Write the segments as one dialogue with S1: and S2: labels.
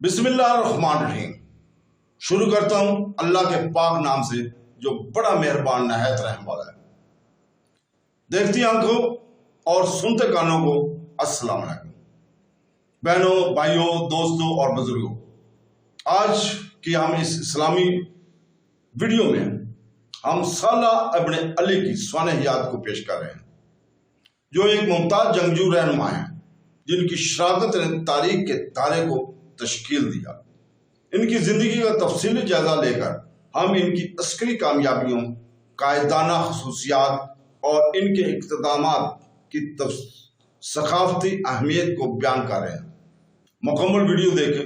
S1: बिस्मिल्लाहिर्रहमानिर्रहीम। शुरू करता हूं अल्लाह के पाक नाम से जो बड़ा मेहरबान नहायत रहम वाला है। देखती आंखों और सुनते कानों को अस्सलाम वालेकुम। बहनों, भाइयों, दोस्तों और बुजुर्गों, आज की हम इस इस्लामी वीडियो में हम सालाह इब्न अली की स्वानहियात को पेश कर रहे हैं, जो एक मुमताज जंगजू रहनुमा हैं जिनकी शराकत ने तारीख के तारे को तश्कील दिया। इनकी जिंदगी का तफसीली जायजा लेकर हम इनकी अस्करी कामयाबियों, कायदाना खसूसियात और इनके इक़्तिदामात की सकाफती अहमियत को बयान कर रहे हैं। मुकम्मल वीडियो देखें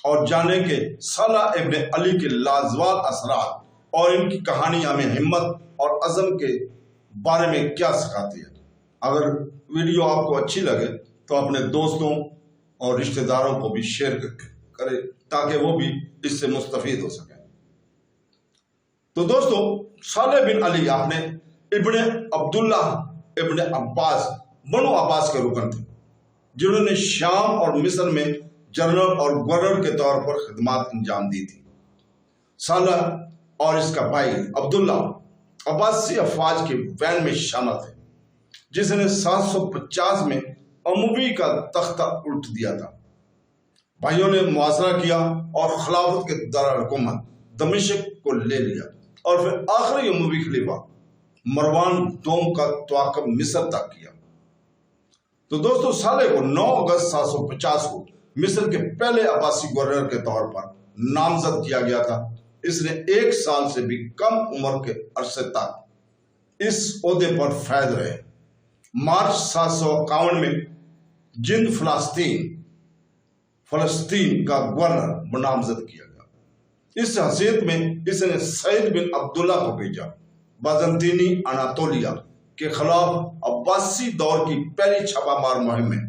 S1: और जानें कि सालाह इब्न अली के लाजवाब असरात और इनकी कहानी हमें हिम्मत और अज़म के बारे में क्या सिखाती है। अगर वीडियो आपको अच्छी लगे तो अपने दोस्तों और रिश्तेदारों को भी शेयर करें ताकि वो भी इससे मुस्तफीद हो सकें। तो दोस्तों, सालेह बिन अली आपने इब्न अब्दुल्ला इब्न अब्बास बनु अब्बास के रुकन थे, जिन्होंने शाम और मिस्र में जनरल और गवर्नर के तौर पर खिदमत अंजाम दी थी। सालेह और इसका भाई अब्दुल्ला अब्बासी अफवाज के वैन में शामिल थे, जिसने 750 में अमवी का तख्ता उल्ट दिया था। भाइयों ने मुआसरा किया और खिलाफत के दारुल-हुकूमत दमिश्क को ले लिया और फिर आखिरी अमवी खलीफा मरवान दोम का तवाक़ुफ़ मिस्र तक किया। तो दोस्तों, सालेह को 9 अगस्त 750 को मिस्र के पहले अब्बासी गवर्नर के तौर पर नामजद किया गया था। इसने 1 साल से भी कम उम्र के अरसे तक इस ओहदे पर फैज रहे। मार्च 751 में जिंद फलस्तीन का गवर्नर नामजद किया गया। इस हैसियत में इसने सईद बिन अब्दुल्ला को भेजा। बाज़ंतीनी अनातोलिया के खिलाफ अब्बासी दौर की पहली छापामार मुहिम में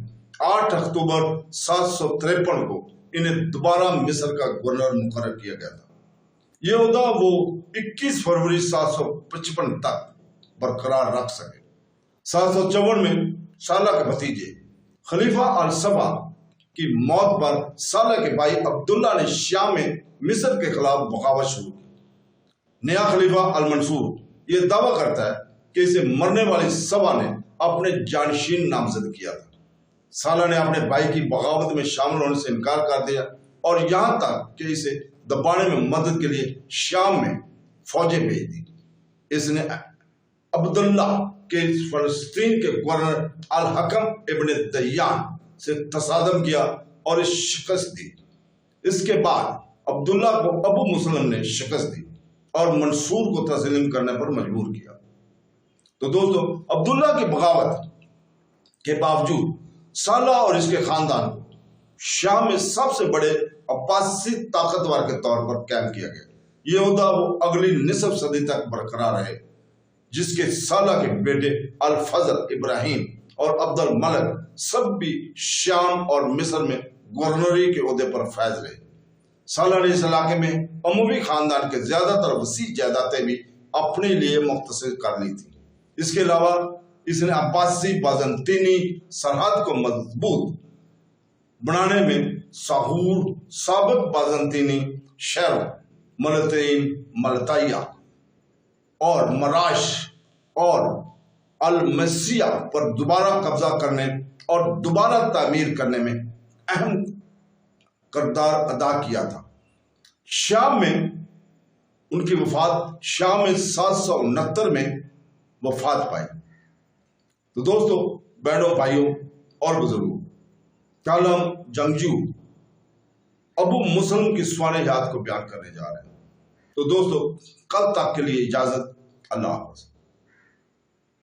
S1: 8 अक्टूबर 753 को इन्हें दोबारा मिस्र का गवर्नर मुकर्रर किया गया था। ये ओहदा वो 21 फरवरी 755 तक बरकरार रख सके। 754 में सालाह के भतीजे खलीफा अल-सबा की मौत पर सालाह के भाई अब्दुल्ला ने शाम में मिस्र के खिलाफ बगावत शुरू की। नया खलीफा अल-मंसूर ये दावा करता है कि इसे मरने वाली सबा ने अपने जानशीन नामजद किया था। सालाह ने अपने भाई की बगावत में शामिल होने से इनकार कर दिया और यहाँ तक कि इसे दबाने में मदद के लिए शाम में फौजें भेज दी। इसने अब्दुल्ला के फलस्तीन के गवर्नर अल-हकम इब्न दय्यान से तसादम किया और इस शिकस्त दी। इसके बाद अब्दुल्ला को अबू मुस्लिम ने शिकस्त दी और मंसूर को तस्लीम करने पर मजबूर किया। तो दोस्तों, अब्दुल्ला की बगावत के बावजूद सालाह और इसके खानदान को शाम में सबसे बड़े अब्बासी ताकतवर के तौर पर कायम किया गया। ये ओहदा वो अगली निसफ सदी तक बरकरार रहे, जिसके सालाह के बेटे अल-फजल इब्राहिम और अब्दुल मलिक सब भी शाम और मिस्र में गवर्नरी के ओहदे पर फैज रहे। सालाह ने इस इलाके में अमवी खानदान के ज्यादातर वसी जायदादें भी अपने लिए मुख्तसर कर ली थी। इसके अलावा इसने अब्बासी बाज़ंतीनी सरहद को मजबूत बनाने में साहूर साबिक बाज़ंतीनी शहरों मलतईन, मलताया और मराश और अल-मसिया पर दोबारा कब्जा करने और दोबारा तामीर करने में अहम किरदार अदा किया था। शाम में उनकी वफात शाम में 769 में वफात पाई। तो दोस्तों, बहनों, भाइयों और बुजुर्गों, कल हम जंगजू अबू मुस्लिम की स्वानहियात को बयान करने जा रहे हैं। तो दोस्तों, कल तक के लिए इजाजत। अल्लाह हाफ़िज़।